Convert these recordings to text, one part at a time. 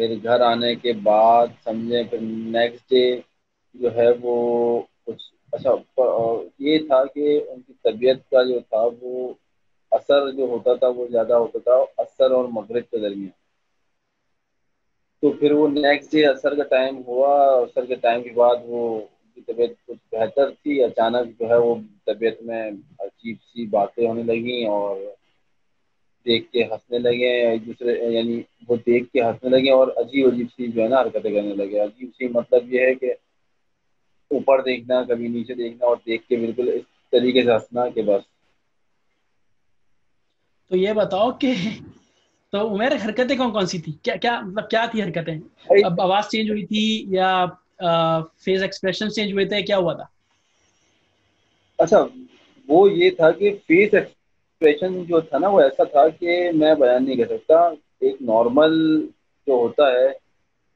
پھر گھر آنے کے بعد سمجھیں پھر نیکسٹ ڈے جو ہے وہ کچھ اچھا یہ تھا کہ ان کی طبیعت کا جو تھا وہ اثر جو ہوتا تھا وہ زیادہ ہوتا تھا اثر اور مغرب کے درمیان. تو پھر وہ نیکسٹ ڈے اثر کا ٹائم ہوا. اثر کے ٹائم کے بعد وہ ان کی طبیعت کچھ بہتر تھی. اچانک جو ہے وہ طبیعت میں عجیب سی باتیں ہونے لگیں اور دیکھ کے ہنسنے لگے ایک دوسرے, یعنی وہ دیکھ کے ہنسنے لگے اور عجیب عجیب سی جو ہے نا حرکتیں کرنے لگے. عجیب سی مطلب یہ ہے کہ اوپر دیکھنا کبھی نیچے دیکھنا اور دیکھ کے بالکل اس طریقے سے ہنسنا کہ بس. تو یہ بتاؤ کہ تو عمیر حرکتیں کون کون سی تھی, کیا کیا مطلب کیا تھی حرکتیں؟ بھائی اب آواز چینج ہوئی تھی یا فیس ایکسپریشن چینج ہوئے تھے, کیا ہوا تھا؟ اچھا وہ یہ تھا کہ فیس ایکسپریشن جو تھا نا وہ ایسا تھا کہ میں بیان نہیں کر سکتا. ایک نارمل جو ہوتا ہے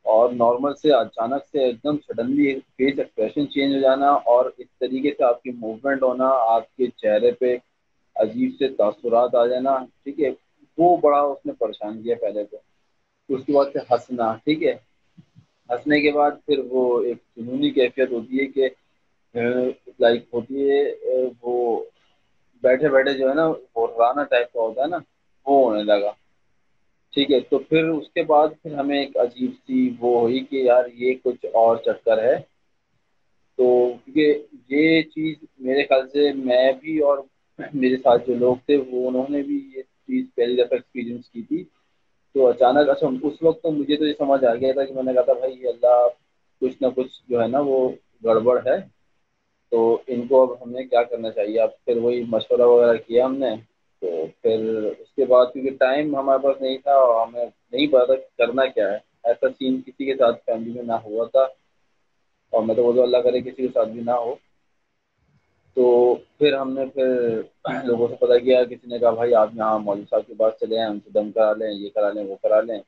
اور نارمل سے اچانک سے ایک دم سڈنلی فیس ایکسپریشن چینج ہو جانا اور اس طریقے سے آپ کی موومنٹ ہونا, آپ کے چہرے پہ عجیب سے تاثرات آ جانا, ٹھیک ہے, وہ بڑا اس نے پریشان کیا پہلے تو. اس کے بعد سے ہنسنا, ٹھیک ہے, ہنسنے کے بعد پھر وہ ایک جنونی کیفیت ہوتی ہے کہ لائک ہوتی ہے وہ بیٹھے بیٹھے جو ہے نا وہ رانا ٹائپ کا ہوتا ہے نا وہ ہونے لگا. ٹھیک ہے, تو پھر اس کے بعد پھر ہمیں ایک عجیب سی وہ ہوئی کہ یار یہ کچھ اور چکر ہے. تو کیونکہ یہ چیز میرے خیال سے میں بھی اور میرے ساتھ جو لوگ تھے وہ انہوں نے بھی یہ چیز پہلی دفعہ ایکسپیرینس کی تھی. تو اچانک اچھا اس وقت تو مجھے تو یہ سمجھ آ گیا تھا کہ میں نے کہا تھا بھائی یہ اللہ کچھ نہ کچھ جو ہے نا وہ گڑبڑ ہے. تو ان کو اب ہمیں کیا کرنا چاہیے. اب پھر وہی مشورہ وغیرہ کیا ہم نے. تو پھر اس کے بعد کیونکہ ٹائم ہمارے پاس نہیں تھا اور ہمیں نہیں پتا کرنا کیا ہے. ایسا سین کسی کے ساتھ فیملی میں نہ ہوا تھا اور میں تو بولتا ہوں اللہ کرے کسی کے ساتھ بھی نہ ہو. تو پھر ہم نے پھر لوگوں سے پتہ کیا, کسی نے کہا بھائی آپ یہاں مولوی صاحب کے پاس چلے ہیں, ہم سے دم کرا لیں, یہ کرا لیں وہ کرا لیں.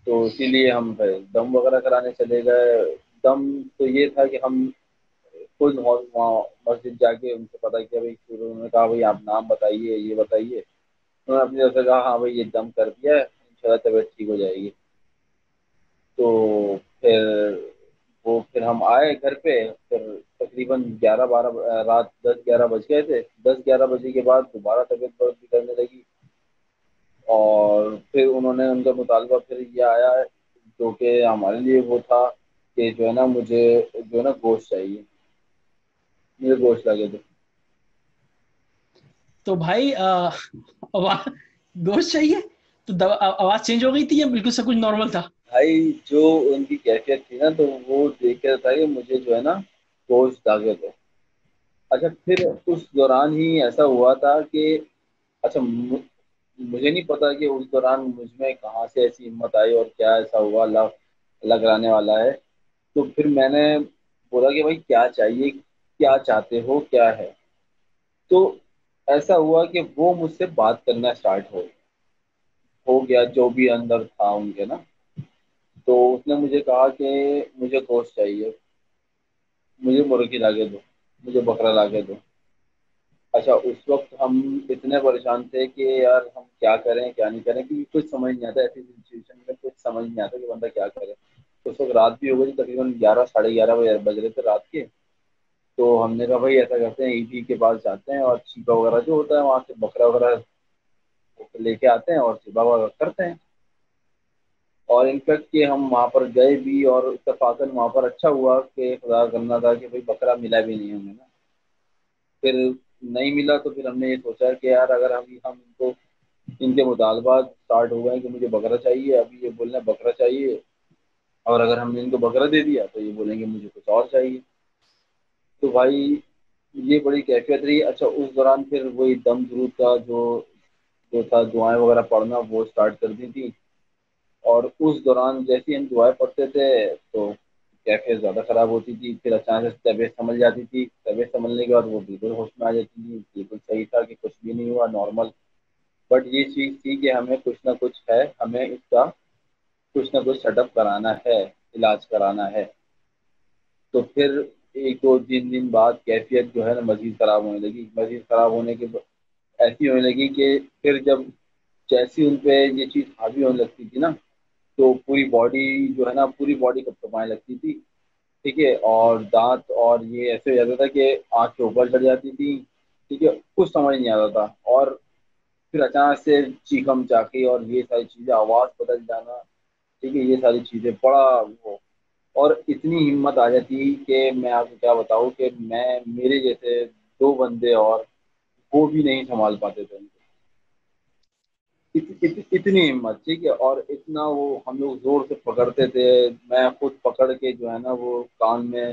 تو اسی لیے ہم پھر دم وغیرہ کرانے چلے گئے. دم تو یہ تھا کہ ہم خود وہاں مسجد جا کے ان سے پتہ کیا بھائی, انہوں نے کہا بھائی آپ نام بتائیے یہ بتائیے. انہوں نے اپنی طرف سے کہا ہاں بھائی یہ دم کر دیا ہے انشاءاللہ طبیعت ٹھیک ہو جائے گی. تو پھر وہ پھر ہم آئے گھر پہ. پھر تقریباً 11-12 رات 10-11 بج گئے تھے. 10-11 بجے کے بعد دوبارہ طبیعت بہت بگڑنے لگی اور پھر انہوں نے ان کا مطالبہ پھر یہ آیا ہے جو کہ ہمارے لیے وہ تھا کہ جو ہے نا مجھے جو ہے نا گوشت چاہیے. مجھے گوشت لگے تھے. تو بھائی گوشت چاہیے تو آواز چینج ہو گئی تھی یا بالکل سب کچھ نارمل تھا؟ بھائی جو ان کی کیفیت تھی نا تو وہ دیکھ کے تھا کہ مجھے جو ہے نا گوشت لگے تھے. اچھا پھر اس دوران ہی ایسا ہوا تھا کہ اچھا مجھے نہیں پتا کہ اس دوران مجھ میں کہاں سے ایسی ہمت آئی اور کیا ایسا ہوا. اللہ اللہ کرانے والا ہے. تو پھر میں نے بولا کہ بھائی کیا چاہیے, کیا چاہتے ہو, کیا ہے. تو ایسا ہوا کہ وہ مجھ سے بات کرنا اسٹارٹ ہو گیا جو بھی اندر تھا ان کے نا. تو اس نے مجھے کہا کہ مجھے گوشت چاہیے, مجھے مرغی لا کے دو, مجھے بکرا لا کے دو. اچھا اس وقت ہم اتنے پریشان تھے کہ یار ہم کیا کریں کیا نہیں کریں کیونکہ کچھ سمجھ نہیں آتا ایسی سچویشن میں. کچھ سمجھ نہیں آتا کہ بندہ کیا کرے. اس وقت رات بھی ہو گئی تھی, تقریباً 11-11:30 بج رہے تھے رات کے. تو ہم نے کہا بھائی ایسا کرتے ہیں عیدی کے پاس جاتے ہیں اور چیپا وغیرہ جو ہوتا ہے وہاں سے بکرا وغیرہ لے کے آتے ہیں اور چیپا وغیرہ کرتے ہیں. اور انفیکٹ کہ ہم وہاں پر گئے بھی اور اتفاقاً وہاں پر اچھا ہوا کہ خدا کرنا تھا کہ بھائی بکرا ملا بھی نہیں ہمیں نا. پھر نہیں ملا تو پھر ہم نے یہ سوچا کہ یار اگر ہم ان کو ان کے مطالبات اسٹارٹ ہو گئے ہیں کہ مجھے بکرا چاہیے, ابھی یہ بولنا بکرا چاہیے اور اگر ہم نے ان کو بکرا دے دیا تو یہ بولیں گے مجھے کچھ اور چاہیے. تو بھائی یہ بڑی کیفیت رہی. اچھا اس دوران پھر وہی دم درود کا جو تھا دعائیں وغیرہ پڑھنا وہ اسٹارٹ کر دی تھی. اور اس دوران جیسے ہم دعائیں پڑھتے تھے تو کیفیت زیادہ خراب ہوتی تھی. پھر اچانک سے طبیعت سنبھل جاتی تھی. طبیعت سنبھلنے کے بعد وہ بالکل ہوش میں آ جاتی تھی. بالکل صحیح تھا کہ کچھ بھی نہیں ہوا, نارمل. بٹ یہ چیز تھی کہ ہمیں کچھ نہ کچھ ہے, ہمیں اس کا کچھ نہ کچھ سیٹ اپ کرانا ہے, علاج کرانا ہے. تو پھر 1-2-3 دن بعد کیفیت جو ہے نا مزید خراب ہونے لگی. مزید خراب ہونے کے ایسی ہونے لگی کہ پھر جب جیسی ان پہ یہ چیز حاوی ہونے لگتی تھی نا تو پوری باڈی جو ہے نا پوری باڈی کپکپانے لگتی تھی. ٹھیک ہے, اور دانت اور یہ ایسے ہو جاتا تھا کہ آنکھ کے اوپر چڑھ جاتی تھی. ٹھیک ہے, کچھ سمجھ نہیں آتا تھا. اور پھر اچانک سے چیخم چاقی اور یہ ساری چیزیں, آواز بدل جانا. ٹھیک ہے, یہ ساری چیزیں بڑا وہ, اور اتنی ہمت آ جاتی کہ میں آپ کو کیا بتاؤں کہ میرے جیسے دو بندے اور وہ بھی نہیں سنبھال پاتے تھے ان کو. اتنی ہمت. ٹھیک ہے, اور اتنا وہ ہم لوگ زور سے پکڑتے تھے. میں خود پکڑ کے جو ہے نا وہ کان میں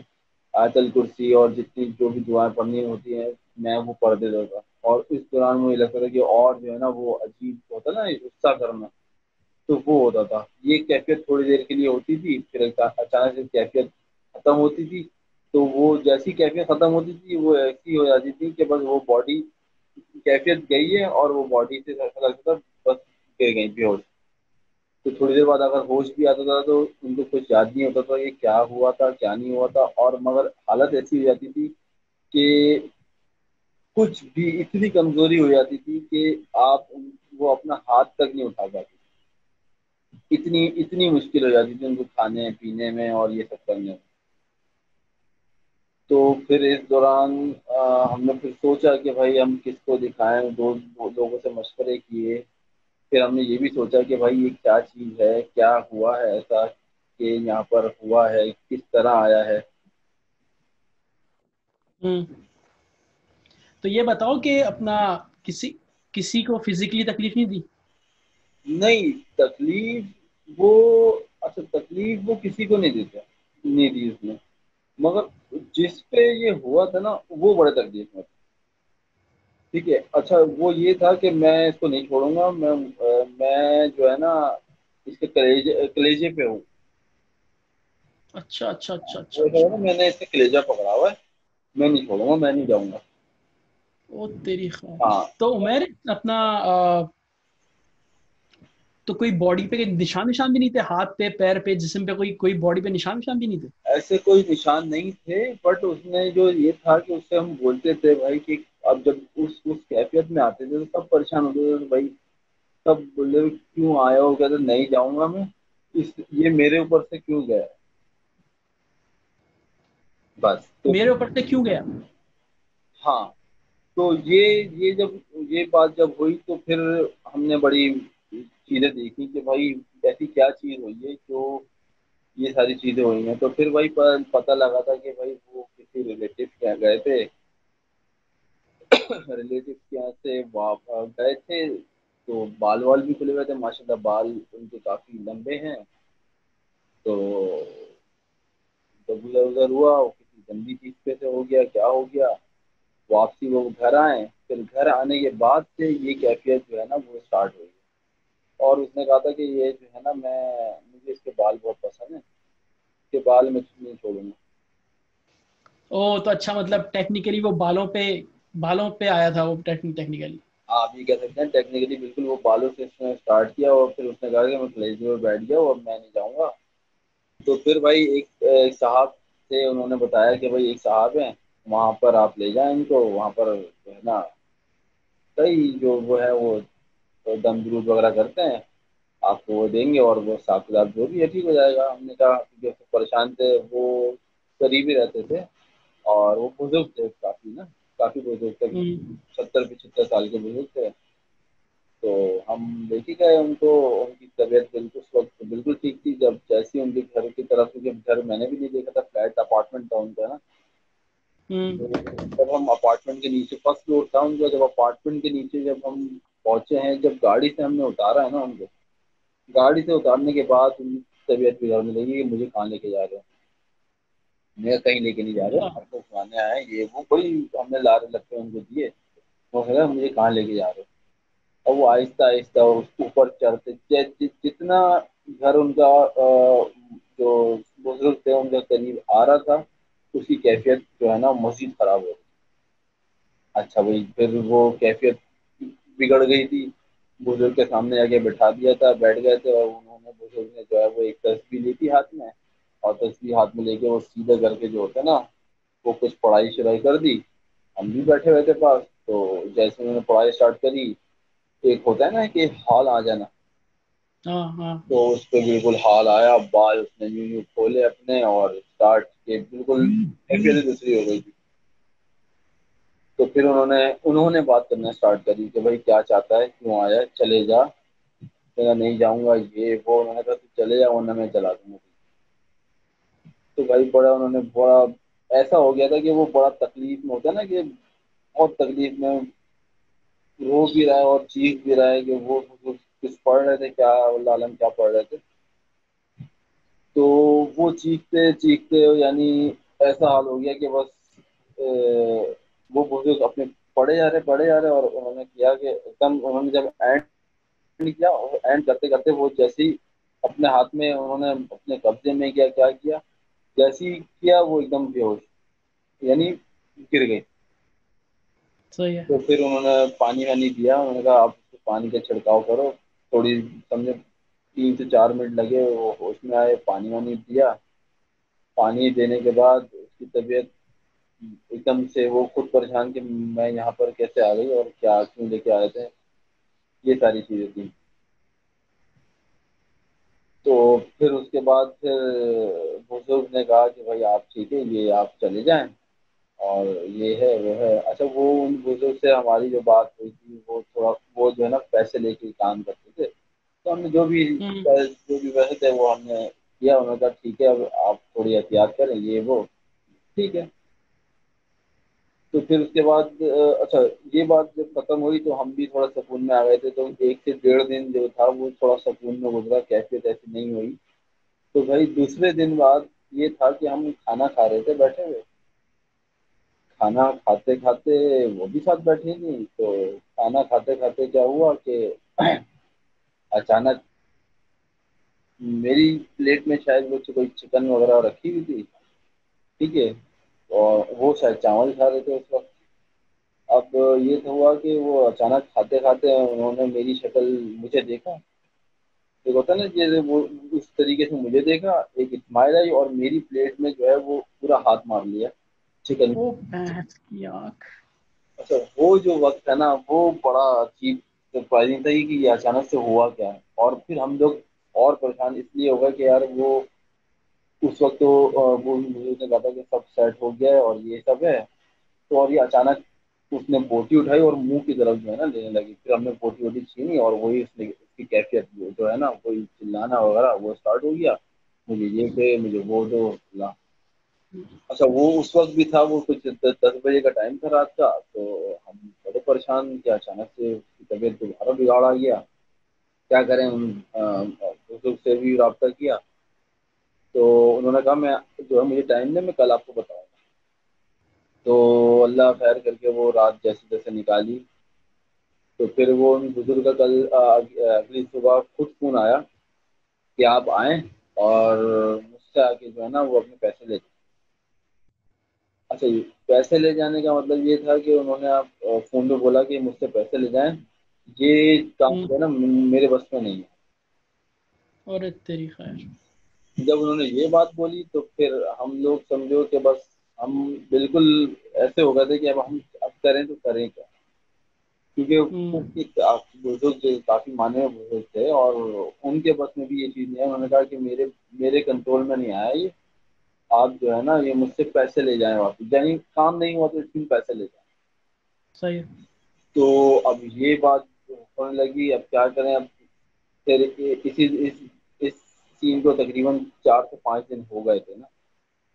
آیت الکرسی اور جتنی جو بھی دعائیں پڑھنی ہوتی ہیں میں وہ پڑھ دیتا تھا. اور اس دوران مجھے لگتا تھا کہ اور جو ہے نا وہ عجیب ہوتا نا غصہ کرنا, تو وہ ہوتا تھا. یہ کیفیت تھوڑی دیر کے لیے ہوتی تھی, پھر اچانک سے کیفیت ختم ہوتی تھی. تو وہ جیسی کیفیت ختم ہوتی تھی وہ ایسی ہو جاتی تھی کہ بس وہ باڈی کیفیت گئی ہے اور وہ باڈی سے ایسا لگتا تھا بس گر گئی بے ہوش. تو تھوڑی دیر بعد اگر ہوش بھی آتا تھا تو ان کو کچھ یاد نہیں ہوتا تھا یہ کیا ہوا تھا کیا نہیں ہوا تھا. اور مگر حالت ایسی ہو جاتی تھی کہ کچھ بھی اتنی کمزوری ہو جاتی تھی کہ آپ وہ اپنا ہاتھ تک نہیں اٹھا پاتے. اتنی مشکل ہو جاتی تھی ان کو کھانے پینے میں اور یہ سب کرنے میں. تو پھر اس دوران ہم نے پھر سوچا کہ بھائی ہم کس کو دکھائیں. دو لوگوں سے مشورے کیے. پھر ہم نے یہ بھی سوچا کہ بھائی یہ کیا چیز ہے, کیا ہوا ہے ایسا کہ یہاں پر ہوا ہے, کس طرح آیا ہے. ہوں. تو یہ بتاؤ کہ اپنا کسی کو فزیکلی تکلیف نہیں دی؟ نہیں تکلیف وہ, اچھا تکلیف وہ کسی کو نہیں دیتا, نہیں دی اس نے. مگر جس پہ یہ ہوا تھا نا وہ بڑے تکلیف میں تھا. ٹھیک ہے, اچھا وہ یہ تھا کہ میں اس کو نہیں چھوڑوں گا. میں جو ہے نا اس کے کلیجے پہ ہوں. اچھا اچھا اچھا اچھا وہ ہے اچھا. نا میں نے اس سے کلیجہ پکڑا ہوا ہے, میں نہیں چھوڑوں گا, میں نہیں جاؤں گا. او تیری خواہ. ہاں, تو عمیر اپنا تو کوئی باڈی پہ نشان بھی نہیں تھے؟ ہاتھ پہ, پیر پہ, جسم پہ کوئی باڈی پہ نشان بھی نہیں تھے؟ ایسے کوئی نشان نہیں تھے. بٹ اس میں جو یہ تھا کہ اس سے ہم بولتے تھے بھائی کہ اب جب اس کیفیت میں آتے تھے تو سب پریشان ہوتے تھے. بھائی سب بولے کیوں آیا ہو, کہتے نہیں جاؤں گا میں, یہ میرے اوپر سے کیوں گیا. بس تو میرے اوپر سے کیوں گیا؟ ہاں, تو یہ جب یہ بات جب ہوئی تو پھر ہم نے بڑی چیزیں دیکھی کہ بھائی ایسی کیا چیز ہوئی ہے جو یہ ساری چیزیں ہوئی ہیں. تو پھر وہی پتہ لگا تھا کہ بھائی وہ کسی ریلیٹیو کے یہاں گئے تھے. ریلیٹیو کے یہاں سے گئے تھے تو بال وال بھی کھلے ہوئے تھے ماشاء اللہ, بال ان کے کافی لمبے ہیں. تو جب ادھر ادھر ہوا کسی گندی چیز پہ سے ہو گیا, کیا ہو گیا. واپسی وہ گھر آئے, پھر گھر آنے کے بعد سے یہ کیفیت جو ہے نا وہ اسٹارٹ ہوئی. اور اس نے کہا تھا کہ یہ جو ہے نا مجھے اس کے بال بہت پسند ہیں, اس کے بال میں نہیں چھوڑوں گا. او تو اچھا, مطلب ٹیکنیکلی وہ بالوں پہ آیا تھا وہ ٹیکنیکلی. آپ یہ کہہ سکتے ہیں ٹیکنیکلی بالکل وہ بالوں سے اس نے اسٹارٹ کیا اور پھر اس نے کہا کہ میں کلیجے میں بیٹھ گیا اور میں نہیں جاؤں گا. تو پھر بھائی ایک صاحب تھے, انہوں نے بتایا کہ بھائی ایک صاحب ہیں وہاں پر آپ لے جائیں ان کو, وہاں پر جو ہے نا صحیح جو وہ ہے وہ دم درود وغیرہ کرتے ہیں, آپ کو وہ دیں گے اور وہ حساب کتاب جو بھی ہے ٹھیک ہو جائے گا. ہم نے کہا جو پریشان تھے وہ قریبی رہتے تھے اور وہ بزرگ تھے کافی بزرگ تھے, ہوں. 70-75 سال کے بزرگ تھے. تو ہم لے کے گئے ان کو, ان کی طبیعت بالکل اس وقت بالکل ٹھیک تھی. جب جیسے ان کے گھر کی طرف سے, جب گھر میں نے بھی نہیں دیکھا تھا, فلیٹ اپارٹمنٹ تھا ان کا نا, ہوں. تو جب ہم اپارٹمنٹ کے نیچے فرسٹ فلور تھا ان کا, جب اپارٹمنٹ کے نیچے جب ہم پہنچے ہیں, جب گاڑی سے ہم نے اتارا ہے نا ان کو, گاڑی سے اتارنے کے بعد ان کی طبیعت بگڑنے لگی کہ مجھے کہاں لے کے جا رہے ہیں. میں کہیں لے کے نہیں جا رہا, آپ کو گھمانے آئے ہیں, یہ وہ بڑی ہم نے لارے لگتے ان کو دیے. وہ کہہ رہا مجھے کہاں لے کے جا رہے ہو. اور وہ آہستہ آہستہ اوپر چڑھتے, جتنا گھر ان کا جو بزرگ تھے ان کے قریب آ رہا تھا اس کی کیفیت جو ہے نا مزید خراب ہو گئی. اچھا بھائی پھر وہ کیفیت بگڑ گئی تھی. بزرگ کے سامنے جا کے بٹھا دیا تھا, بیٹھ گئے تھے, اور انہوں نے بزرگ نے جو ہے وہ ایک تسبیح لی تھی ہاتھ میں, اور تسبیح ہاتھ میں لے کے وہ سیدھے کر کے جو ہوتا ہے نا وہ کچھ پڑھائی شڑھائی کر دی. ہم بھی بیٹھے ہوئے تھے پاس, تو جیسے انہوں نے پڑھائی اسٹارٹ کری, ایک ہوتا ہے نا کہ ہال آ جانا, ہاں ہاں تو اس پہ بالکل حال آیا، بال اس نے یوں یوں کھولے اپنے اور اسٹارٹ کے، بالکل کیفیت دوسری ہو گئی تھی۔ تو پھر انہوں نے بات کرنا اسٹارٹ کری کہ بھائی کیا چاہتا ہے، کیوں آیا ہے، چلے جا، کہا نہیں جاؤں گا یہ وہ، انہوں نے کہا تو چلے جا ورنہ میں چلا دوں گا۔ تو بھائی بڑا انہوں نے بڑا ایسا ہو گیا تھا کہ وہ بڑا تکلیف میں ہوتا ہے نا، کہ بہت تکلیف میں رو بھی رہا ہے اور چیخ بھی رہا ہے کہ وہ کچھ پڑھ رہے تھے، کیا اللہ عالم کیا پڑھ رہے تھے۔ تو وہ چیختے چیختے یعنی ایسا حال ہو گیا کہ بس وہ بزرگ اپنے پڑھے جا رہے اور انہوں نے کیا کہ ایک دم انہوں نے جب اینڈ کیا، اینڈ کرتے کرتے وہ جیسے ہی اپنے ہاتھ میں انہوں نے اپنے قبضے میں کیا جیسے ہی کیا وہ ایک دم بے ہوش، یعنی گر گئے۔ صحیح ہے. تو پھر انہوں نے پانی وانی دیا، انہوں نے کہا آپ اس کو پانی کا چھڑکاؤ کرو، تھوڑی سمجھے 3 سے 4 منٹ لگے، وہ ہوش میں آئے، پانی وانی دیا۔ پانی دینے کے بعد اس کی طبیعت ایک دم سے وہ خود پریشان کہ میں یہاں پر کیسے آ گئی اور کیا کیوں لے کے آئے تھے، یہ ساری چیزیں تھیں۔ تو پھر اس کے بعد پھر بزرگ نے کہا کہ بھائی آپ ٹھیک ہے، یہ آپ چلے جائیں، اور یہ ہے وہ ہے۔ اچھا وہ ان بزرگ سے ہماری جو بات ہوئی تھی، وہ تھوڑا وہ جو ہے نا پیسے لے کے کام کرتے تھے، تو ہم نے ہوں. جو بھی پیسے تھے وہ ہم نے کیا، انہوں نے کہا ٹھیک ہے اب آپ تھوڑی احتیاط کریں یہ وہ، ٹھیک ہے۔ تو پھر اس کے بعد اچھا یہ بات جب ختم ہوئی تو ہم بھی تھوڑا سکون میں آ گئے تھے، تو 1 سے 1.5 دن جو تھا وہ تھوڑا سکون میں گزرا، کیفیت ایسی نہیں ہوئی۔ تو بھائی دوسرے دن بعد یہ تھا کہ ہم کھانا کھا رہے تھے بیٹھے ہوئے، کھانا کھاتے کھاتے وہ بھی ساتھ بیٹھی تھی، تو کھانا کھاتے کھاتے کیا ہوا کہ اچانک میری پلیٹ میں شاید وہ کوئی چکن وغیرہ رکھی ہوئی تھی، ٹھیک ہے، اور وہ شاید چاول کھا رہے تھے اس وقت۔ اب یہ تو ہوا کہ وہ اچانک کھاتے کھاتے انہوں نے میری شکل مجھے دیکھا، ایک ہوتا ہے نا جیسے وہ اس طریقے سے مجھے دیکھا، ایک اسمائل آئی اور میری پلیٹ میں جو ہے وہ پورا ہاتھ مار لیا چکن۔ او بھینس کی آنکھ. اچھا وہ جو وقت ہے نا وہ بڑا عجیب سرپرائزنگ تھا کہ یہ اچانک سے ہوا کیا ہے، اور پھر ہم لوگ اور پریشان اس لیے ہو گئے کہ یار وہ اس وقت تو وہ مجھے نے کہا تھا کہ سب سیٹ ہو گیا ہے اور یہ سب ہے، تو اور یہ اچانک اس نے بوٹی اٹھائی اور منہ کی طرف جو ہے نا لینے لگی، پھر ہم نے بوٹی ووٹی چھینی اور وہی اس کی کیفیت جو ہے نا کوئی چلانا وغیرہ وہ اسٹارٹ ہو گیا، مجھے یہ دے مجھے وہ دو لا۔ اچھا وہ اس وقت بھی تھا، وہ کچھ 10 بجے کا ٹائم تھا رات کا، تو ہم بڑے پریشان کہ اچانک سے اس کی طبیعت دوبارہ بگاڑ آ گیا، کیا کریں ہم بزرگ سے بھی رابطہ کیا، تو انہوں نے کہا میں جو ہے مجھے ٹائم دیں میں کل آپ کو بتاؤں گا۔ تو اللہ خیر کر کے وہ رات جیسے جیسے نکالی، تو پھر وہ ان بزرگ کا کل اگلی صبح خود فون آیا کہ آپ آئیں اور مجھ سے آ کے جو ہے نا وہ اپنے پیسے لے جائیں۔ اچھا جی، پیسے لے جانے کا مطلب یہ تھا کہ انہوں نے آپ فون پہ بولا کہ مجھ سے پیسے لے جائیں، یہ کام جو ہے نا میرے بس میں نہیں ہے۔ اور تیری خیر. جب انہوں نے یہ بات بولی تو پھر ہم لوگ سمجھو کہ بس ہم بالکل ایسے ہو گئے تھے کہ اب کریں تو کریں کیا، ہوں. کیونکہ بزرگ کافی مانے ہوئے بزرگ تھے اور ان کے بس میں بھی یہ چیز نہیں ہے، انہوں نے کہا کہ میرے کنٹرول میں نہیں آیا یہ، آپ جو ہے نا یہ مجھ سے پیسے لے جائیں واپس، یعنی کام نہیں ہوا تو اس میں پیسے لے جائیں۔ صحیح. تو اب یہ بات ہونے لگی، اب کیا کریں، اب پھر اس سین کو تقریباً 4 سے 5 دن ہو گئے تھے نا،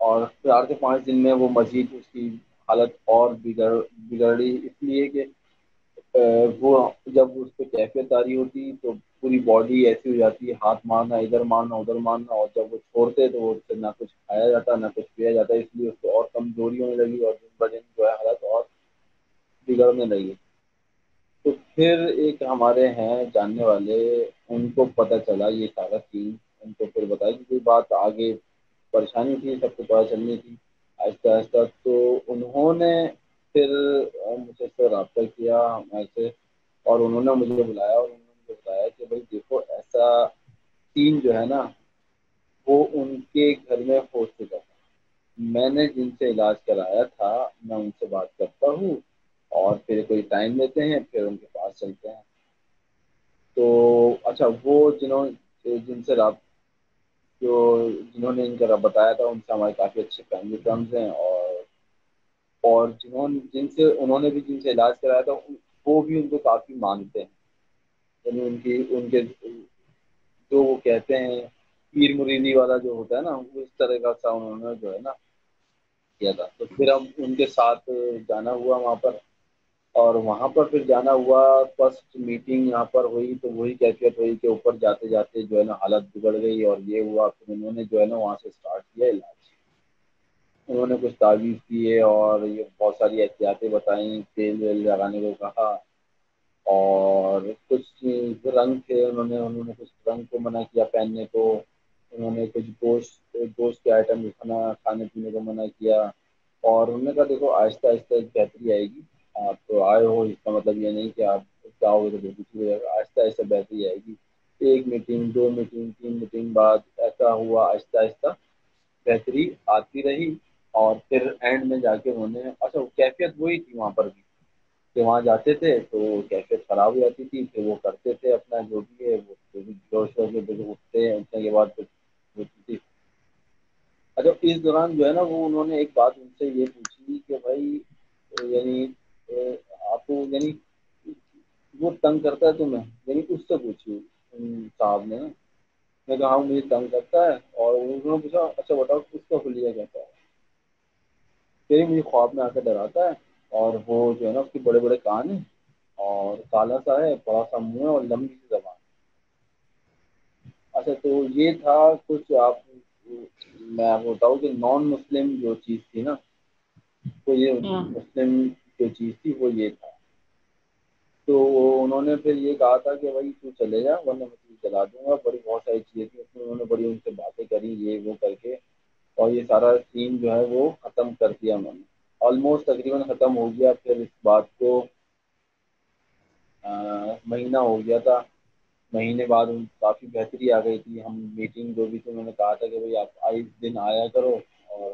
اور 4 سے 5 دن میں وہ مزید اس کی حالت اور بگڑی، اس لیے کہ وہ جب اس پہ کیفیت آ رہی ہوتی تو پوری باڈی ایسی ہو جاتی ہے، ہاتھ مارنا ادھر مارنا ادھر مارنا، اور جب وہ چھوڑتے تو وہ اس سے نہ کچھ کھایا جاتا نہ کچھ پیا جاتا، اس لیے اس کو اور کمزوری ہونے لگی اور دن بدن جو ہے حالت اور بگڑنے لگی۔ تو پھر ایک ہمارے ہیں جاننے والے، ان کو پتہ چلا یہ سارا سین، ان کو پھر بتایا کہ کوئی بات آگے پریشانی تھی سب کو پتہ چلنی تھی آہستہ آہستہ، تو انہوں نے پھر مجھ سے رابطہ کیا ایسے، اور انہوں نے مجھے بلایا اور انہوں نے مجھے بتایا کہ بھائی دیکھو ایسا سین جو ہے نا وہ ان کے گھر میں ہو چکا تھا، میں نے جن سے علاج کرایا تھا میں ان سے بات کرتا ہوں اور پھر کوئی ٹائم لیتے ہیں پھر ان کے پاس چلتے ہیں، تو اچھا وہ جن سے رابط جنہوں نے ان کا بتایا تھا ان سے ہمارے کافی اچھے فیملی ٹرمز ہیں، اور انہوں نے بھی جن سے علاج کرایا تھا وہ بھی ان کو کافی مانتے ہیں، یعنی ان کے جو وہ کہتے ہیں پیر مریدی والا جو ہوتا ہے نا، وہ اس طرح کا سا انہوں نے جو ہے نا کیا تھا. تو پھر ہم ان کے ساتھ جانا ہوا وہاں پر، اور وہاں پر پھر جانا ہوا. فرسٹ میٹنگ یہاں پر ہوئی تو وہی کیفیت ہوئی کہ اوپر جاتے جاتے جو ہے نا حالت بگڑ گئی، اور یہ ہوا. پھر انہوں نے جو ہے نا وہاں سے اسٹارٹ کیا علاج. انہوں نے کچھ تعویذ کیے اور یہ بہت ساری احتیاطیں بتائیں، تیل ویل لگانے کو کہا، اور کچھ رنگ تھے انہوں نے کچھ رنگ کو منع کیا پہننے کو. انہوں نے کچھ گوشت کے آئٹم کھانے پینے کو منع کیا. اور انہوں نے کہا دیکھو آہستہ آہستہ بہتری آئے گی، آپ تو آئے ہو اس کا مطلب یہ نہیں کہ آپ چاہو گے تو بالکل ہو جائے گا، آہستہ آہستہ بہتری آئے گی. ایک میٹنگ، دو میٹنگ، تین میٹنگ بعد ایسا ہوا آہستہ آہستہ بہتری آتی رہی. اور پھر اینڈ میں جا کے انہوں نے اچھا کیفیت وہی تھی وہاں پر بھی کہ وہاں جاتے تھے تو کیفیت خراب ہو جاتی تھی. پھر وہ کرتے تھے اپنا جو بھی ہے، وہ جوش ہو کے اٹھنے کے بعد ہوتی تھی. اچھا اس دوران جو ہے نا وہ انہوں نے ایک بات ان سے یہ پوچھی کہ بھائی یعنی آپ کو یعنی وہ تنگ کرتا ہے تمہیں، یعنی اس سے پوچھی صاحب نے. میں کہا مجھے تنگ کرتا ہے، اور انہوں نے پوچھا اچھا بتاؤ اس کا حلیہ کہتا ہے. پھر مجھے خواب میں آ کے ڈراتا ہے، اور وہ جو ہے نا اس کے بڑے بڑے کان ہیں اور کالا سا ہے، بڑا سا منہ ہے اور لمبی سی زبان. اچھا تو یہ تھا کچھ آپ میں آپ کو بتاؤں کہ نان مسلم جو چیز تھی نا، تو یہ ہاں مسلم جو چیز تھی وہ یہ تھا. تو انہوں نے پھر یہ کہا تھا کہ بھائی تو چلے جا ورنہ میں تجھے جلا دوں گا. بڑی بہت ساری چیزیں تھیں اس میں، انہوں نے بڑی ان سے باتیں کری یہ وہ کر کے، اور یہ سارا سین جو ہے وہ ختم کر دیا انہوں نے. آلموسٹ تقریباً ختم ہو گیا. پھر اس بات کو مہینہ ہو گیا تھا. مہینے بعد کافی بہتری آ گئی تھی. ہم میٹنگ جو بھی تھی انہوں نے کہا تھا کہ بھائی آپ آئے دن آیا کرو اور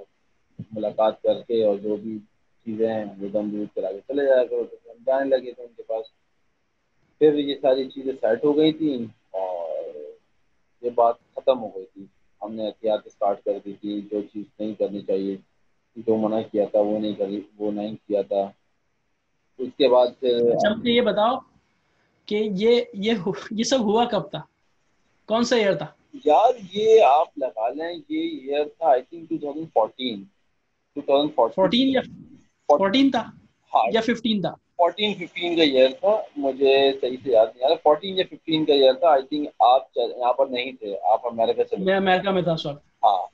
ملاقات کر کے اور جو بھی چیزیں ہیں وہ دم دور کرا کے چلے جایا کرو. تو ہم جانے لگے تھے ان کے پاس. پھر یہ ساری چیزیں سیٹ ہو گئی تھیں اور یہ بات ختم ہو گئی تھی. ہم نے احتیاط اسٹارٹ کر دی تھی، جو چیز نہیں کرنی چاہیے، جو منع کیا تھا وہ نہیں کیا تھا. اس کے بعد پھر اچھا مجھے یہ بتاؤ کہ یہ سب ہوا کب تھا، کون سا ایئر تھا؟ یار یہ آپ لگا لیں یہ ایئر تھا آئی تھنک 2014. 14 یا 2014. 14 تھا ہاں یا 15 تھا؟ 14-15 کا ایئر تھا. مجھے صحیح سے یاد نہیں آ رہا. 14 یا 15 کا ایئر تھا آئی تھنک. آپ یہاں پر نہیں تھے، آپ امریکہ چلے میں گئے. امریکہ میں تھا اس وقت. ہاں.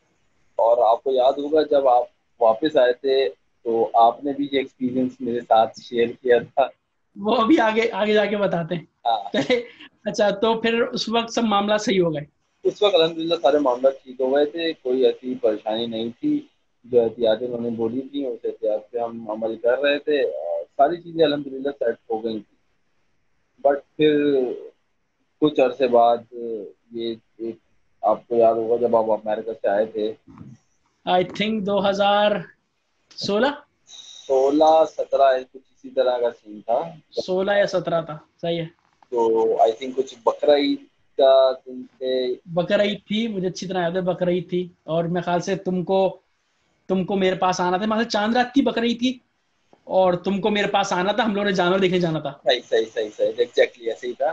اور آپ کو یاد ہوگا جب آپ واپس آئے تھے تو آپ نے بھی یہ ایکسپیرینس میرے ساتھ شیئر کیا تھا. وہ ابھی آگے آگے جا کے بتاتے ہیں ہاں. پہلے. اچھا تو پھر اس وقت سب معاملہ صحیح ہو گئے؟ اس وقت الحمدللہ سارے معاملات ٹھیک ہو گئے تھے، کوئی ایسی پریشانی نہیں تھی. جو احتیاطیں انہوں نے بولی تھیں اس احتیاط پہ ہم عمل کر رہے تھے، اور ساری چیزیں الحمدللہ سیٹ ہو گئی تھیں. بٹ پھر کچھ عرصے بعد یہ ایک آپ کو یاد ہوگا جب آپ امریکہ سے آئے تھے. I think 2016. 16-17 کچھ اسی طرح کا سین تھا. 16 یا 17 تھا، صحیح ہے. تو آئی تھنک کچھ بقرعید کا دن تھے. بقرعید تھی، مجھے اچھی طرح یاد ہے بقرعید تھی. اور میرے خیال سے تم کو میرے پاس آنا تھا. مجھے چاند رات کی بقرعید تھی اور تم کو میرے پاس آنا تھا. ہم لوگوں نے جانور دیکھنے جانا تھا صحیح ایگزیکٹلی ایسے ہی تھا.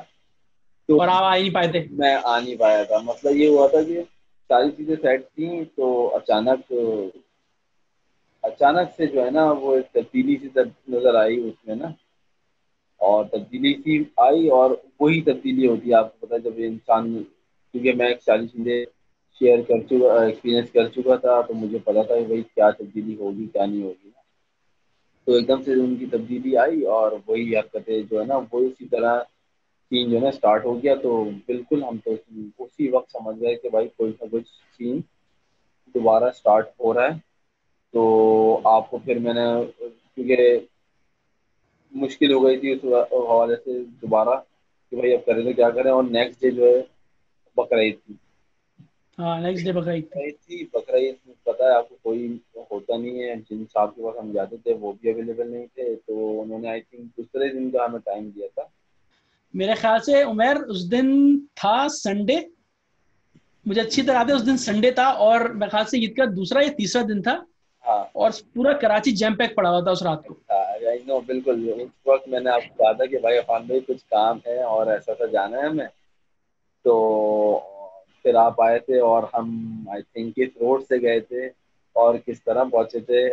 تو اور آپ آ ہی نہیں پائے تھے. میں آ نہیں پایا تھا. مسئلہ یہ ہوا تھا کہ ساری چیزیں سیٹ تھیں تو اچانک سے جو ہے نا وہ ایک تبدیلی سی نظر آئی اس میں نا. اور تبدیلی سی آئی، اور وہی تبدیلی ہوتی ہے آپ کو پتا جب انسان، کیونکہ میں ایک ساری چیزیں شیئر کر چکا، ایکسپیرینس کر چکا تھا، تو مجھے پتا تھا کہ بھائی کیا تبدیلی ہوگی کیا نہیں ہوگی. تو ایک دم سے ان کی تبدیلی آئی اور وہی حرکتیں جو ہے نا وہ اسی طرح سین جو ہے نا اسٹارٹ ہو گیا. تو بالکل ہم تو اسی وقت سمجھ گئے کہ بھائی کوئی نہ کچھ سین دوبارہ اسٹارٹ ہو رہا ہے. تو آپ کو پھر میں نے کیونکہ مشکل ہو گئی تھی اس حوالے سے دوبارہ کہ بھائی اب کریں تو کیا کریں. اور نیکسٹ ڈے جو ہے بقرعید تھی. ہاں نیکسٹ ڈے بقرعید تھی. بقرعید پتہ ہے آپ کو کوئی ہوتا نہیں ہے. جن صاحب کے پاس ہم جاتے تھے وہ بھی اویلیبل نہیں تھے، تو انہوں نے آئی تھنک دوسرے دن کا ہمیں ٹائم دیا تھا. میرے خیال سے عمیر اس دن تھا سنڈے, مجھے اچھی طرح یاد ہے اس دن سنڈے تھا, اور میرے خیال سے عید کا دوسرا یا تیسرا دن تھا, ہاں اور پورا کراچی جیم پیک پڑا ہوا تھا اس رات کو. بالکل. اس وقت میں نے آپ کو کہا تھا کہ بھائی عرفان بھائی کچھ کام ہے اور ایسا ایسا جانا ہے ہمیں, تو پھر آپ آئے تھے اور ہم آئی تھنک کس روڈ سے گئے تھے اور کس طرح پہنچے تھے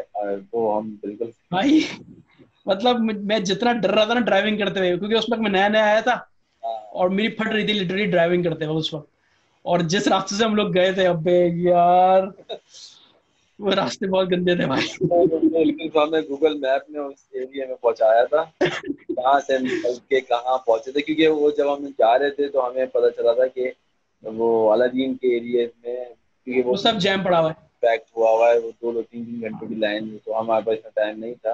وہ ہم بالکل. بھائی مطلب میں جتنا ڈر رہا تھا نا ڈرائیونگ کرتے ہوئے, کیونکہ اس وقت میں نیا نیا آیا تھا اور میری پھٹ رہی تھی لٹرلی ڈرائیونگ کرتے ہوئے اس وقت, اور جس راستے سے ہم لوگ گئے تھے ابے یار وہ راستے بہت گندے تھے بھائی. بالکل. تو ہمیں گوگل میپ نے اس ایریا میں پہنچایا تھا, کہاں سے نکل کے کہاں پہنچے تھے, کیونکہ وہ جب ہم جا رہے تھے تو ہمیں پتہ چلا تھا کہ وہ الادین کے ایریے میں, کیونکہ وہ سب جیم پڑا ہوا ہے. پیکٹ ہوا ہے, وہ 2-3 گھنٹوں کی لائن, تو ہمارے پاس اتنا ٹائم نہیں تھا,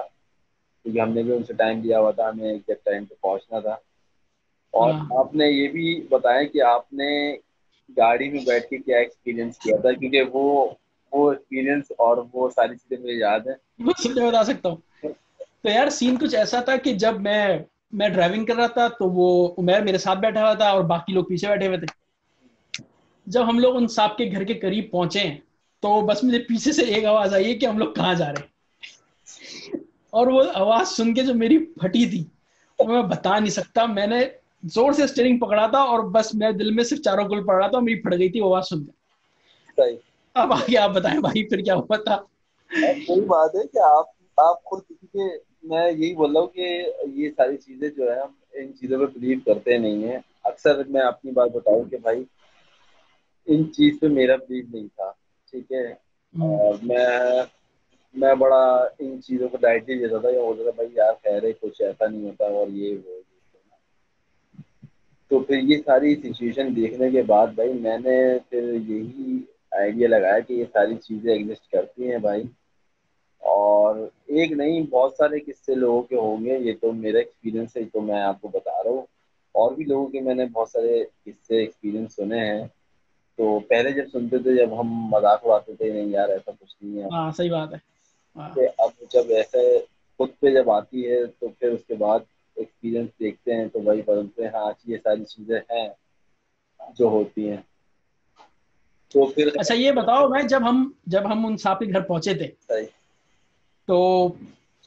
کیونکہ ہم نے بھی ان سے ٹائم دیا ہوا تھا, ہمیں ایگزیکٹ ٹائم پہ پہنچنا تھا. اور ہاں آپ نے یہ بھی بتایا کہ آپ نے گاڑی میں بیٹھ کے کیا ایکسپیرینس کیا تھا, کیونکہ وہ ایکسپیرینس اور وہ ساری چیزیں مجھے یاد ہیں. وہ سب میں بتا سکتا ہوں. تو یار سین کچھ ایسا تھا کہ جب میں ڈرائیونگ کر رہا تھا تو وہ عمیر میرے ساتھ بیٹھا ہوا تھا اور باقی لوگ پیچھے بیٹھے ہوئے تھے. جب ہم لوگ ان صاحب کے گھر کے قریب پہنچے تو بس مجھے پیچھے سے ایک آواز آئی ہے کہ ہم لوگ کہاں جا رہے ہیں, اور وہ آواز سن کے جو میری پھٹی تھی وہ میں بتا نہیں سکتا. میں نے زور سے اسٹیئرنگ پکڑا تھا اور بس میرے دل میں صرف چاروں گل پڑ رہا تھا, اور میری پھٹ گئی تھی وہ آواز سن کے. صحیح. اب آگے آپ بتائیں بھائی پھر کیا ہوا تھا. وہی بات ہے کہ آپ خود, کیونکہ میں یہی بول رہا ہوں کہ یہ ساری چیزیں جو ہے ہم ان چیزوں پہ بلیو کرتے نہیں ہیں. اکثر میں اپنی بات بتاؤں کہ بھائی ان چیز پہ میرا بلیو نہیں تھا, ٹھیک ہے, اور میں بڑا ان چیزوں کو لائٹلی لیتا تھا, یا بولتا تھا بھائی یار خیر ہے کچھ ایسا نہیں ہوتا, اور یہ وہ. تو پھر یہ ساری سچویشن دیکھنے کے بعد بھائی میں نے پھر یہی آئیڈیا لگایا کہ یہ ساری چیزیں ایگزسٹ کرتی ہیں بھائی, اور ایک نہیں بہت سارے قصے لوگوں کے ہوں گے. یہ تو میرا ایکسپیرینس ہے تو میں آپ کو بتا رہا ہوں, اور بھی لوگوں کے میں نے بہت سارے قصے ایکسپیرینس سنے ہیں. تو پہلے جب سنتے تھے جب ہم مذاق اڑاتے تھے نہیں یار ایسا کچھ نہیں ہے, ہاں صحیح بات ہے. ہاں اب جب ایسے خود پہ جب آتی ہے تو پھر اس کے بعد ایکسپیرینس دیکھتے ہیں تو وہی بدلتے ہیں, ہاں یہ ساری چیزیں ہیں جو ہوتی ہیں. تو پھر اچھا یہ بتاؤ بھائی, جب ہم ان صاحب کے گھر پہنچے تھے صحیح تو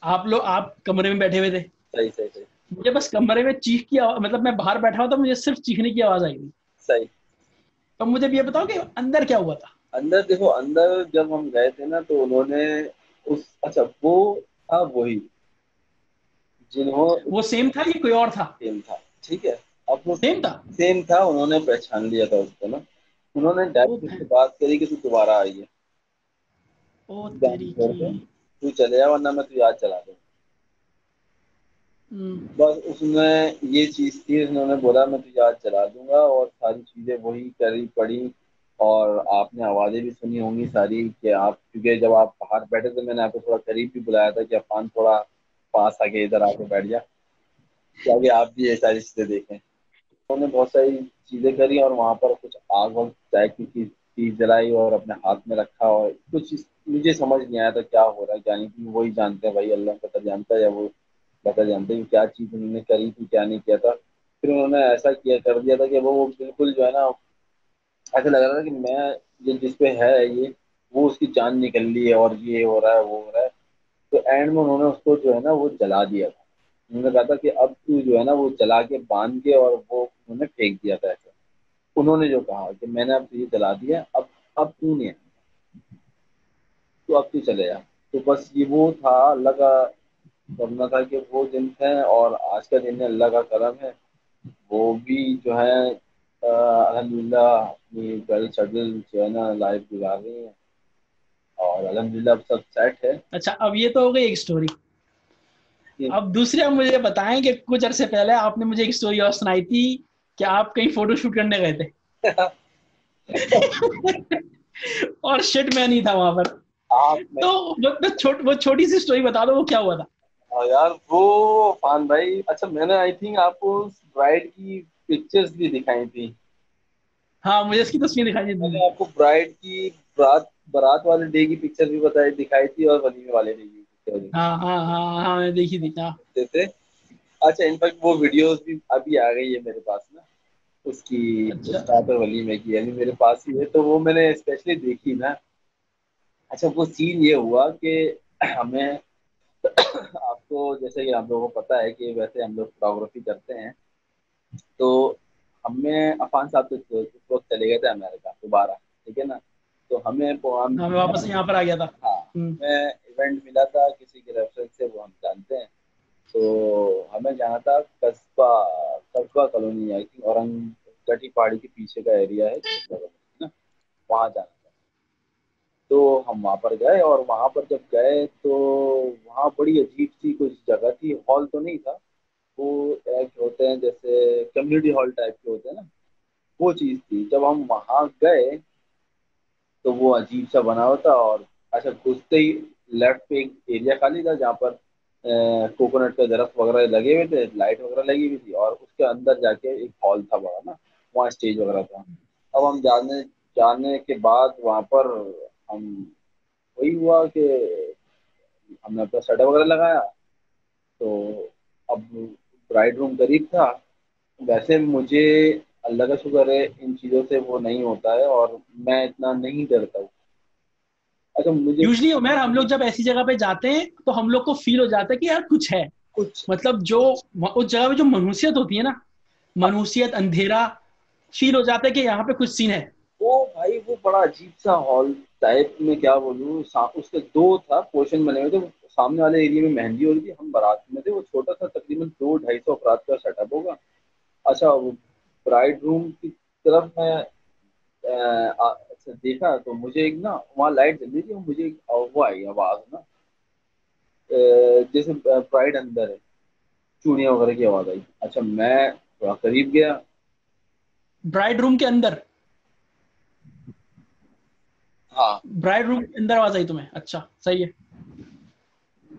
آپ کمرے میں بیٹھے ہوئے تھے. صحیح صحیح صحیح مجھے بس کمرے میں چیخ کی آواز, مطلب میں باہر بیٹھا ہوا تھا, مجھے صرف چیخنے کی آواز آئی تھی. صحیح. تو مجھے بھی یہ بتاؤ کہ اندر کیا ہوا تھا. اندر دیکھو, اندر جب ہم گئے تھے نا تو انہوں نے اچھا وہ تھا وہی جنہوں وہ سیم تھا یا کوئی اور تھا. سیم تھا, ٹھیک ہے, اب وہ سیم تھا. سیم تھا. انہوں نے پہچان لیا تھا اس کو نا, انہوں نے ڈائریکٹ اس سے بات کری کہ تو دوبارہ آئیے, او جان تیری چھوڑ کی. کے تو چلے جا ورنہ میں تو یاد چلا دوں. بس اس میں یہ چیز تھی, انہوں نے بولا میں تو یاد چلا دوں گا, اور ساری چیزیں وہی کری پڑی. اور آپ نے آوازیں بھی سنی ہوں گی ساری, کہ آپ کیونکہ جب آپ باہر بیٹھے تھے میں نے آپ کو تھوڑا قریب بھی بلایا تھا کہ عرفان تھوڑا پاس آ کے ادھر آ کے بیٹھ جا, تاکہ آپ بھی یہ ساری چیزیں دیکھیں. انہوں نے بہت ساری چیزیں کری, اور وہاں پر کچھ آگ وگ چائے کی چیز جلائی اور اپنے ہاتھ میں رکھا, اور کچھ مجھے سمجھ نہیں آیا تھا کیا ہو رہا ہے کیا نہیں, کیونکہ وہی جانتے ہیں بھائی, اللہ پتہ جانتا ہے, یا وہ پتہ جانتے ہیں کیا چیز انہوں نے کری تھی کیا نہیں کیا تھا. پھر انہوں نے ایسا کر دیا تھا کہ وہ بالکل جو ہے نا ایسا لگ رہا تھا کہ میں یہ جس پہ ہے یہ وہ اس کی جان نکل لی ہے, اور یہ ہو رہا ہے وہ ہو رہا ہے. تو اینڈ میں انہوں نے اس کو جو ہے نا وہ جلا دیا تھا. انہوں نے کہا تھا کہ اب تو جو ہے نا وہ جلا کے باندھ کے, اور وہ انہوں نے پھینک دیا تھا ایسے. انہوں نے جو کہا کہ میں نے اب یہ جلا دیا, اب تو نہیں ہے, تو اب تو چلے جا. تو بس یہ وہ تھا, اللہ کا کرنا تھا کہ وہ دن ہے, اور آج کا دن ہے اللہ کا کرم ہے. وہ بھی جو ہے الحمد للہ اپنی ویل سیٹل جو ہے نا لائف گزار رہی ہیں, اور الحمد للہ اب سب سیٹ ہے. اچھا اب یہ تو ہو گئی ایک اسٹوری. اب دوسری آپ مجھے بتائیں کہ کچھ عرصے پہلے آپ نے مجھے ایک اسٹوری اور سنائی تھی کہ آپ کہیں فوٹو شوٹ کرنے گئے تھے اور شٹ میں نہیں تھا وہاں پر. آپ میں تو وہ چھوٹی سی اسٹوری بتا دو, وہ کیا ہوا تھا. یار وہ فان بھائی, اچھا میں نے آئی تھنک آپ کو برائڈ کی پکچرز بھی دکھائی تھی. ہاں مجھے اس کی تصویر دکھائی میں تھی. نے آپ کو برائڈ کی بارات والے ڈے کی پکچر بھی دکھائی تھی, اور ولیمے والے ڈے کی پکچر بھی ہاں ہاں ہاں ہاں میں دیکھی تھی. تھے. اچھا انفیکٹ وہ ویڈیوز بھی ابھی آ گئی ہے میرے پاس نا، اس کی اچھا اسٹارٹر ولیمے کی، یعنی میرے پاس ہی ہے، تو وہ میں نے اسپیشلی دیکھی نا. اچھا وہ سین یہ ہوا کہ ہمیں، آپ کو جیسے کہ ہم لوگوں کو پتا ہے کہ ویسے ہم لوگ فوٹوگرافی کرتے ہیں، تو ہمیں عفان صاحب تو اس وقت چلے گئے تھے امریکہ دوبارہ، ٹھیک ہے نا. تو ہمیں ہاں میں واپس یہاں پر آ گیا تھا. ہاں ہمیں ایونٹ ملا تھا کسی کے ریفرنس سے، وہ ہم جانتے ہیں. تو ہمیں جانا تھا قصبہ کالونی، آئی تھنک اورنگ گٹی پہاڑی کے پیچھے کا ایریا ہے نا، وہاں جانا تھا. تو ہم وہاں پر گئے، اور وہاں پر جب گئے تو وہاں بڑی عجیب سی کچھ جگہ تھی، ہال تو نہیں تھا، وہ ایک ہوتے ہیں جیسے کمیونٹی ہال ٹائپ کے ہوتے ہیں نا، وہ چیز تھی. جب ہم وہاں گئے تو وہ عجیب سا بنا ہوا تھا، اور اچھا گھستے ہی لیفٹ پہ ایک ایریا خالی تھا جہاں پر کوکونٹ کے درخت وغیرہ لگے ہوئے تھے، لائٹ وغیرہ لگی ہوئی تھی، اور اس کے اندر جا کے ایک ہال تھا بڑا نا، وہاں اسٹیج وغیرہ تھا. اب ہم جانے کے بعد وہاں پر ہم، وہی ہوا کہ ہم نے اپنا سیٹ اپ وغیرہ لگایا. تو اب برائڈ روم قریب تھا، ویسے مجھے اللہ کا شکر ہے ان چیزوں سے وہ نہیں ہوتا ہے، اور میں اتنا نہیں ڈرتا ہوں. اچھا مجھے یوزلی عمر ہم لوگ جب ایسی جگہ پہ جاتے ہیں تو ہم لوگ کو فیل ہو جاتا ہے کہ یار کچھ ہے، کچھ، مطلب جو اس جگہ پہ جو منحوسیت ہوتی ہے نا، منحوسیت اندھیرا، فیل ہو جاتا ہے کہ یہاں پہ کچھ سین ہے. وہ بھائی وہ بڑا عجیب سا ہال ٹائپ میں، کیا بولوں، اس کے دو تھا پورشن بنے ہوئے تھے. سامنے والے ایریے میں مہندی ہو رہی تھی، ہم بارات میں تھے، وہ چھوٹا تھا تقریباً 200-250 افراد کا سیٹ اپ ہوگا. اچھا وہ برائڈ روم کی طرف میں اچھا دیکھا تو مجھے ایک نا وہاں لائٹ جل رہی تھی، مجھے وہ آئی آواز نا جیسے برائڈ اندر ہے، چوڑیاں وغیرہ کی آواز آئی. اچھا میں تھوڑا قریب گیا. برائڈ روم کے اندر؟ ہاں برائڈ روم کے اندر آواز آئی تمہیں؟ اچھا صحیح ہے.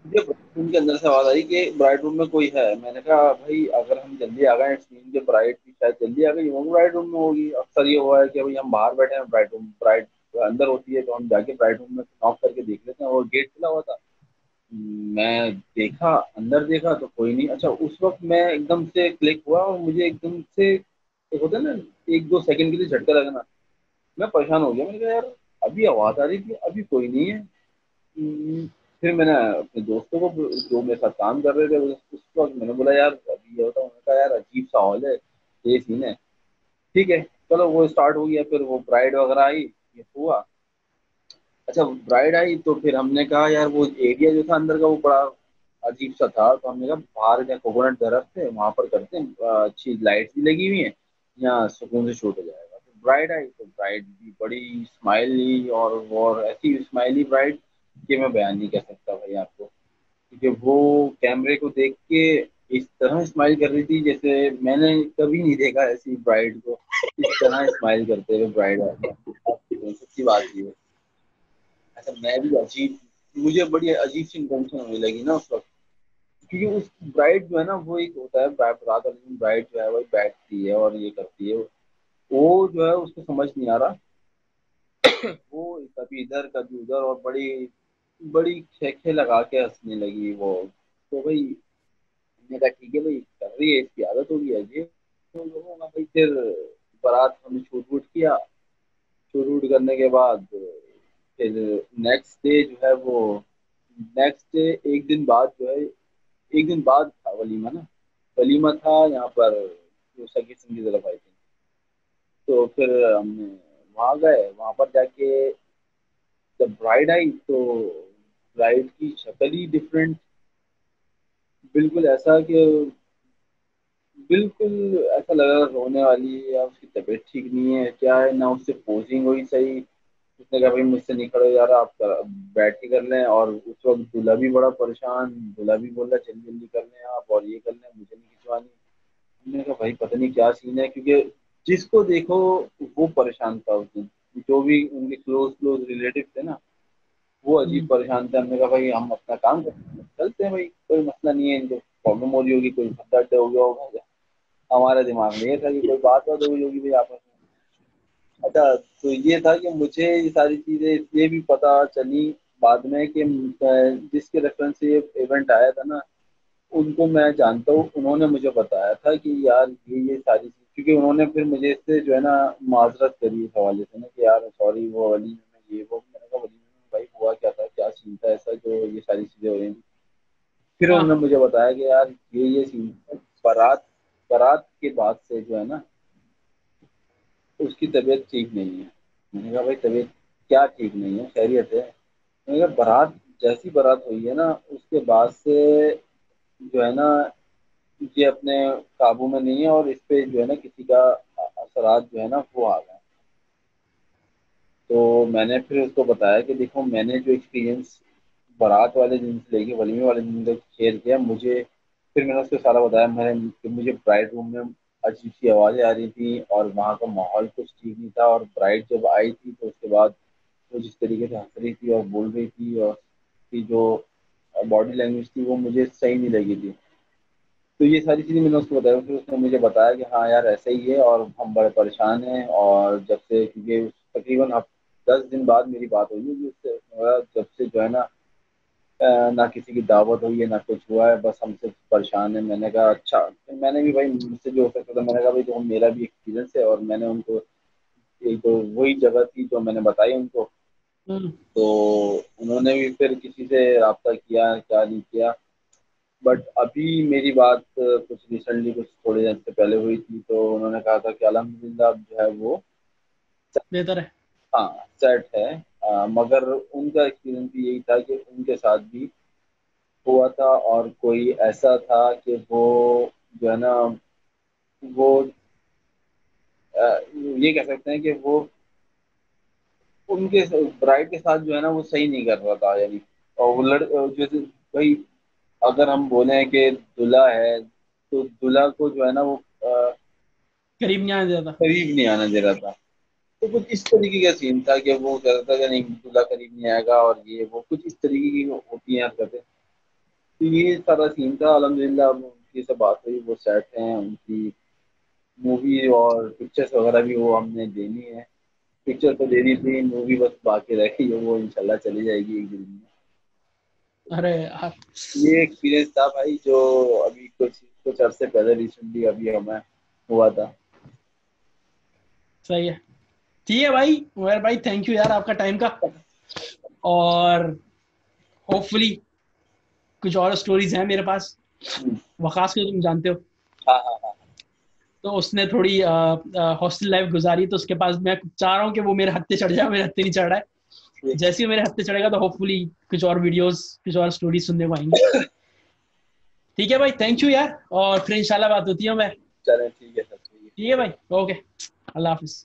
مجھے برائڈ روم کے اندر سے آواز آئی کہ برائڈ روم میں کوئی ہے. میں نے کہا بھائی اگر ہم جلدی آ گئے کے برائڈ کی شاید جلدی آ گئی، وہ برائڈ روم میں ہوگی. اکثر یہ ہوا ہے کہ بھائی ہم باہر بیٹھے ہیں، برائڈ اندر ہوتی ہے تو ہم جا کے برائڈ روم میں ناک کر کے دیکھ لیتے ہیں، اور گیٹ کھلا ہوا تھا. میں دیکھا اندر، دیکھا تو کوئی نہیں. اچھا اس وقت میں ایک دم سے کلک ہوا، اور مجھے ایک دم سے ایک ہوتا ہے نا 1-2 سیکنڈ کے لیے جھٹکا لگنا. میں پریشان ہو گیا، میں نے کہا یار ابھی آواز آ رہی تھی، ابھی کوئی نہیں ہے. پھر میں نے اپنے دوستوں کو جو میرے ساتھ کام کر رہے تھے اس وقت میں نے بولا یار ابھی یہ ہوتا ہے. انہوں نے کہا یار عجیب سا ہال ہے، یہ سین ہے. ٹھیک ہے چلو وہ اسٹارٹ ہو گیا. پھر وہ برائڈ وغیرہ آئی، یہ ہوا. اچھا برائڈ آئی تو پھر ہم نے کہا یار وہ ایریا جو تھا اندر کا وہ بڑا عجیب سا تھا، تو ہم نے کہا باہر جہاں کوکونٹ درخت تھے وہاں پر کرتے ہیں، اچھی لائٹ بھی لگی ہوئی ہیں، یہاں سکون سے شوٹ ہو جائے گا. تو برائڈ آئی تو برائڈ بھی بڑی اسمائلی، اور ایسی اسمائلی برائڈ کہ میں بیان نہیں کر سکتا بھائی آپ کو، کیونکہ وہ کیمرے کو دیکھ کے اس طرح اسمائل کر رہی تھی جیسے میں نے کبھی نہیں دیکھا ایسی برائڈ کو اس طرح اسمائل کرتے ہوئے. برائڈ سچی بات یہ ہے. اچھا میں بھی عجیب، مجھے بڑی عجیب سی ٹینشن ہونے لگی نا اس وقت، کیونکہ اس برائڈ جو ہے نا وہ ایک ہوتا ہے رات والی دن برائڈ جو ہے وہ بیٹھتی ہے اور یہ کرتی ہے، وہ جو ہے اس کو سمجھ نہیں آ رہا. وہ کبھی ادھر کبھی ادھر، اور بڑی بڑی کھیکھے لگا کے ہنسنے لگی وہ. تو بھائی ہم نے کہا ٹھیک ہے بھائی کر رہی ہے، اس کی عادت ہوگی ہے یہ بھائی. پھر بارات ہم نے شوٹ ووٹ کیا، شوٹ ووٹ کرنے کے بعد پھر نیکسٹ ڈے جو ہے وہ، نیکسٹ ڈے ایک دن بعد جو ہے، ایک دن بعد تھا ولیمہ نا، ولیمہ تھا یہاں پر سکی سنگھ کی طرف آئی تھی. تو پھر ہم نے وہاں گئے، وہاں پر جا کے جب برائڈ آئی تو برائڈ کی شکل ہی ڈفرینٹ، بالکل ایسا کہ بالکل ایسا لگا رونے والی ہے، یا اس کی طبیعت ٹھیک نہیں ہے کیا ہے، نہ اس سے پوزنگ ہوئی صحیح. اس نے کہا بھائی مجھ سے نہیں کھڑا جا رہا، آپ بیٹھ کے کر لیں. اور اس وقت دلہا بھی بڑا پریشان، دلہا بھی بول رہا جلدی جلدی کر لیں آپ، اور یہ کر لیں مجھے نہیں کھنچوانی. ہم نے کہا بھائی پتہ نہیں کیا سین ہے، کیونکہ جس کو دیکھو وہ پریشان تھا اس دن، جو بھی ان کے کلوز ریلیٹیو تھے نا وہ عجیب پریشان تھے. ہم نے کہا بھائی ہم اپنا کام کرتے ہیں چلتے ہیں بھائی، کوئی مسئلہ نہیں ہے، ان کو پرابلم ہو رہی ہوگی، کوئی درد ہو گیا ہوگا. ہمارے دماغ میں یہ تھا کہ کوئی بات ہوئی ہوگی بھائی آپس میں. اچھا تو یہ تھا کہ مجھے یہ ساری چیزیں یہ بھی پتا چلی بعد میں کہ جس کے ریفرنس سے یہ ایونٹ آیا تھا نا ان کو میں جانتا ہوں، انہوں نے مجھے بتایا تھا کہ یار یہ ساری چیز، کیونکہ انہوں نے پھر مجھے اس سے جو ہے نا معذرت کری اس حوالے سے نا کہ یار سوری وہ ولی میں یہ وہ، میں نے کہا ولی میں بھائی ہوا کیا تھا، کیا سین تھا ایسا جو یہ ساری چیزیں ہو رہی تھیں. پھر ہاں انہوں نے مجھے بتایا کہ یار یہ سین تھا. بارات بارات کے بعد سے جو ہے نا اس کی طبیعت ٹھیک نہیں ہے. میں نے کہا بھائی طبیعت کیا ٹھیک نہیں ہے، خیریت ہے؟ میں نے کہا بارات جیسی بارات ہوئی ہے نا اس کے بعد سے جو ہے نا یہ اپنے قابو میں نہیں ہے، اور اس پہ جو ہے نا کسی کا اثرات جو ہے نا وہ آ گئے. تو میں نے پھر اس کو بتایا کہ دیکھو میں نے جو ایکسپیرینس بارات والے دن سے لے کے ولیمے والے دن تک شیئر کیا، مجھے پھر میں نے اس کو سارا بتایا. کہ مجھے برائڈ روم میں عجیب سی آوازیں آ رہی تھیں اور وہاں کا ماحول کچھ ٹھیک نہیں تھا، اور برائڈ جب آئی تھی تو اس کے بعد وہ جس طریقے سے ہنس رہی تھی اور بول رہی تھی، اور اس کی جو باڈی لینگویج تھی وہ مجھے صحیح نہیں لگی تھی. تو یہ ساری چیزیں میں نے اس کو بتایا. پھر اس نے مجھے بتایا کہ ہاں یار ایسا ہی ہے اور ہم بڑے پریشان ہیں، اور جب سے کیونکہ تقریباً 10 دن بعد میری بات ہوئی ہے اس سے، جب سے جو ہے نا نہ کسی کی دعوت ہوئی ہے نہ کچھ ہوا ہے، بس ہم سے پریشان ہیں. میں نے کہا اچھا. پھر میں نے بھی بھائی مجھ سے جو ہو سکتا تھا میں نے کہا بھائی تو میرا بھی ایکسپیرینس ہے، اور میں نے ان کو ایک تو وہی جگہ تھی جو میں نے بتائی ان کو. ہوں، تو انہوں نے بھی پھر کسی سے رابطہ کیا کیا نہیں کیا. بٹ ابھی میری بات کچھ ریسنٹلی کچھ تھوڑے دن سے پہلے ہوئی تھی، تو انہوں نے کہا تھا کہ الحمدللہ اب جو ہے وہ بہتر ہے. ہاں سیٹ ہے. مگر ان کا ایکسپیرینس بھی یہی تھا کہ ان کے ساتھ بھی ہوا تھا، اور کوئی ایسا تھا کہ وہ جو ہے نا وہ یہ کہہ سکتے ہیں کہ وہ ان کے برائڈ کے ساتھ جو ہے نا وہ صحیح نہیں کر رہا تھا. یعنی اور وہ جیسے بھائی اگر ہم بولیں کہ دلہا ہے تو دلہا کو جو ہے نا وہ قریب نہیں آنے دیتا. قریب نہیں آنے دے رہا تھا. تو کچھ اس طریقے کا سین تھا کہ وہ کہہ رہا تھا کہ نہیں دلہا قریب نہیں آئے گا، اور یہ وہ کچھ اس طریقے کی ہوتی ہیں حرکتیں. تو یہ سارا سین تھا. الحمدللہ اب ان کی سے بات ہوئی، وہ سیٹ ہیں. ان کی مووی اور پکچرس وغیرہ بھی وہ ہم نے دینی ہے. پکچر تو دینی تھی، مووی بس باقی رہ گئی ہے، وہ انشاءاللہ چلی جائے گی ایک دن میں. ارے یار یہ ایکسپیرینس تھا بھائی جو ابھی کچھ عرصے پہلے ریسنٹلی ابھی ہمیں ہوا تھا. صحیح ہے. ٹھیک ہے بھائی عمیر بھائی، تھینک یو یار آپ کا ٹائم کا. اور ہوپ فلی کچھ اور اسٹوریز ہیں میرے پاس. وقاص کو تم جانتے ہو، ہاں ہاں ہاں تو اس نے تھوڑی ہاسٹل لائف گزاری، تو اس کے پاس میں چاہ رہا ہوں کہ وہ میرے ہتھے چڑھ جائے. میرے ہتھے نہیں چڑھ رہا ہے. جیسے ہی میرے ہتھے چڑھے گا تو ہوپ فلی کچھ اور ویڈیوز کچھ اور اسٹوریز سننے کو آئیں گی. ٹھیک ہے بھائی، تھینک یو یار، اور پھر انشاءاللہ بات ہوتی ہے. میں چلیں ٹھیک ہے سر. ٹھیک ہے بھائی، اوکے، اللہ حافظ.